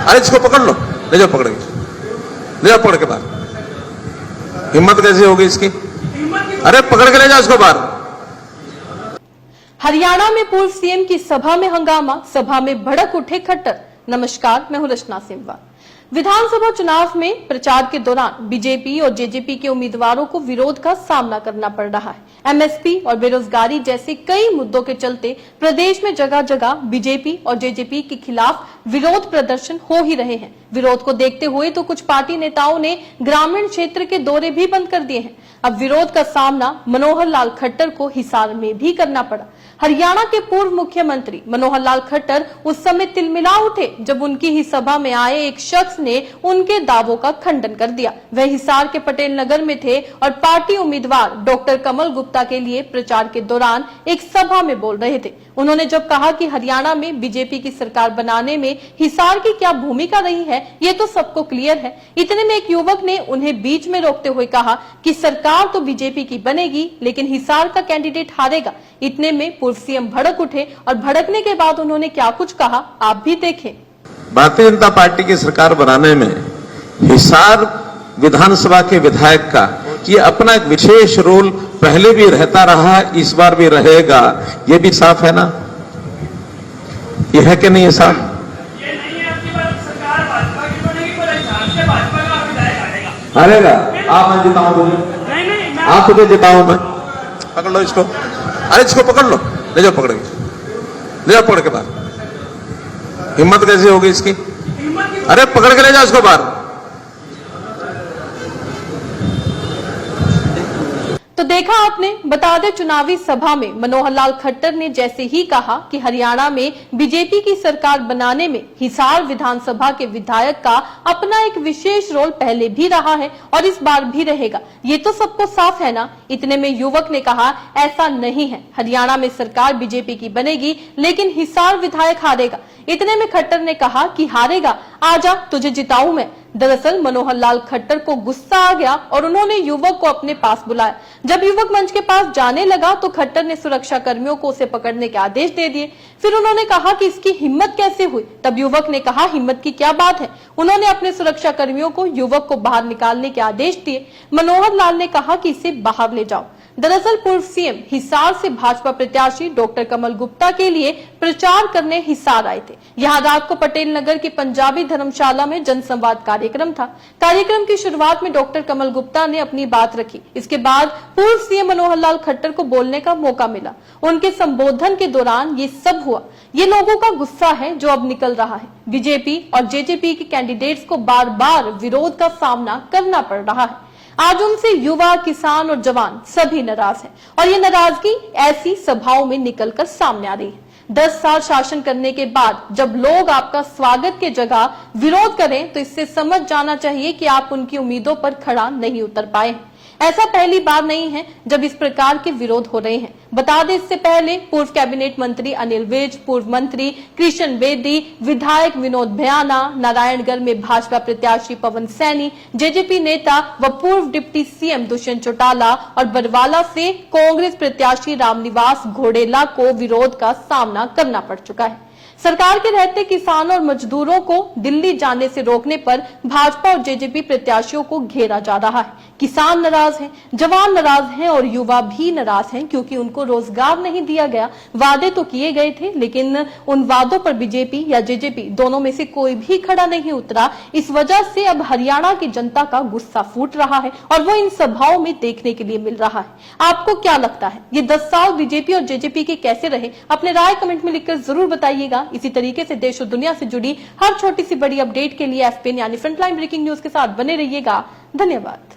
अरे इसको पकड़ लो, ले जाओ, पकड़ के ले जाओ, पकड़ के बाहर। हिम्मत कैसे होगी इसकी? अरे पकड़ के ले जाओ इसको बाहर। हरियाणा में पूर्व सीएम की सभा में हंगामा, सभा में भड़क उठे खट्टर। नमस्कार, मैं हूं रचना सिंहवा। विधानसभा चुनाव में प्रचार के दौरान बीजेपी और जेजेपी के उम्मीदवारों को विरोध का सामना करना पड़ रहा है। एमएसपी और बेरोजगारी जैसे कई मुद्दों के चलते प्रदेश में जगह जगह बीजेपी और जेजेपी के खिलाफ विरोध प्रदर्शन हो ही रहे हैं। विरोध को देखते हुए तो कुछ पार्टी नेताओं ने ग्रामीण क्षेत्र के दौरे भी बंद कर दिए हैं। अब विरोध का सामना मनोहर लाल खट्टर को हिसार में भी करना पड़ा। हरियाणा के पूर्व मुख्यमंत्री मनोहर लाल खट्टर उस समय तिलमिला उठे जब उनकी ही सभा में आए एक शख्स ने उनके दावों का खंडन कर दिया। वह हिसार के पटेल नगर में थे और पार्टी उम्मीदवार डॉक्टर कमल गुप्ता के लिए प्रचार के दौरान एक सभा में बोल रहे थे। उन्होंने जब कहा कि हरियाणा में बीजेपी की सरकार बनाने में हिसार की क्या भूमिका रही है, ये तो सबको क्लियर है। इतने में एक युवक ने उन्हें बीच में रोकते हुए कहा कि सरकार तो बीजेपी की बनेगी, लेकिन हिसार का कैंडिडेट हारेगा। इतने में पूर्व सीएम भड़क उठे और भड़कने के बाद उन्होंने क्या कुछ कहा, आप भी देखें। भारतीय जनता पार्टी की सरकार बनाने में हिसार विधानसभा के विधायक का ये अपना एक विशेष रोल पहले भी रहता रहा, इस बार भी रहेगा, ये भी साफ है ना? ये है कि नहीं है साफ? ये नहीं है आपकी बात, सरकार भाजपा की बनेगी पर हिसार से भाजपा का विधायक हारेगा। हारेगा? आप मैं जिताऊं तुझे? नहीं, आप तुझे जिताऊं मैं? पकड़ लो इसको। अरे इसको पकड़ लो, ले जाओ, पकड़ के ले जाओ, पकड़ के बाहर। हिम्मत कैसे होगी इसकी? अरे पकड़ के ले जाओ इसको बाहर। तो देखा आपने, बता दें चुनावी सभा में मनोहर लाल खट्टर ने जैसे ही कहा कि हरियाणा में बीजेपी की सरकार बनाने में हिसार विधानसभा के विधायक का अपना एक विशेष रोल पहले भी रहा है और इस बार भी रहेगा, ये तो सबको साफ है ना। इतने में युवक ने कहा ऐसा नहीं है, हरियाणा में सरकार बीजेपी की बनेगी लेकिन हिसार विधायक हारेगा। इतने में खट्टर ने कहा कि हारेगा, आजा तुझे जिताऊं मैं। दरअसल मनोहर लाल खट्टर को गुस्सा आ गया और उन्होंने युवक को अपने पास बुलाया। जब युवक मंच के पास जाने लगा तो खट्टर ने सुरक्षा कर्मियों को उसे पकड़ने के आदेश दे दिए। फिर उन्होंने कहा कि इसकी हिम्मत कैसे हुई। तब युवक ने कहा हिम्मत की क्या बात है। उन्होंने अपने सुरक्षा कर्मियों को युवक को बाहर निकालने के आदेश दिए। मनोहर लाल ने कहा कि इसे बाहर ले जाओ। दरअसल पूर्व सीएम हिसार से भाजपा प्रत्याशी डॉक्टर कमल गुप्ता के लिए प्रचार करने हिसार आए थे। यहां रात को पटेल नगर की पंजाबी धर्मशाला में जनसंवाद कार्यक्रम था। कार्यक्रम की शुरुआत में डॉक्टर कमल गुप्ता ने अपनी बात रखी। इसके बाद पूर्व सीएम मनोहर लाल खट्टर को बोलने का मौका मिला। उनके संबोधन के दौरान ये सब हुआ। ये लोगों का गुस्सा है जो अब निकल रहा है। बीजेपी और जेजेपी के कैंडिडेट्स को बार बार विरोध का सामना करना पड़ रहा है। आज उनसे युवा, किसान और जवान सभी नाराज हैं और ये नाराजगी ऐसी सभाओं में निकलकर सामने आ रही है। 10 साल शासन करने के बाद जब लोग आपका स्वागत के जगह विरोध करें तो इससे समझ जाना चाहिए कि आप उनकी उम्मीदों पर खड़ा नहीं उतर पाए हैं। ऐसा पहली बार नहीं है जब इस प्रकार के विरोध हो रहे हैं। बता दें इससे पहले पूर्व कैबिनेट मंत्री अनिल विज, पूर्व मंत्री कृष्ण बेदी, विधायक विनोद भयाना, नारायणगढ़ में भाजपा प्रत्याशी पवन सैनी, जेजेपी नेता व पूर्व डिप्टी सीएम दुष्यंत चौटाला और बरवाला से कांग्रेस प्रत्याशी रामनिवास घोडेला को विरोध का सामना करना पड़ चुका है। सरकार के रहते किसानों और मजदूरों को दिल्ली जाने से रोकने पर भाजपा और जेजेपी प्रत्याशियों को घेरा जा रहा है। किसान नाराज हैं, जवान नाराज हैं और युवा भी नाराज हैं क्योंकि उनको रोजगार नहीं दिया गया। वादे तो किए गए थे लेकिन उन वादों पर बीजेपी या जेजेपी दोनों में से कोई भी खड़ा नहीं उतरा। इस वजह से अब हरियाणा की जनता का गुस्सा फूट रहा है और वो इन सभाओं में देखने के लिए मिल रहा है। आपको क्या लगता है ये 10 साल बीजेपी और जेजेपी के कैसे रहे? अपने राय कमेंट में लिखकर जरूर बताइएगा। इसी तरीके से देश और दुनिया से जुड़ी हर छोटी सी बड़ी अपडेट के लिए FPN यानी फ्रंटलाइन ब्रेकिंग न्यूज के साथ बने रहिएगा। धन्यवाद।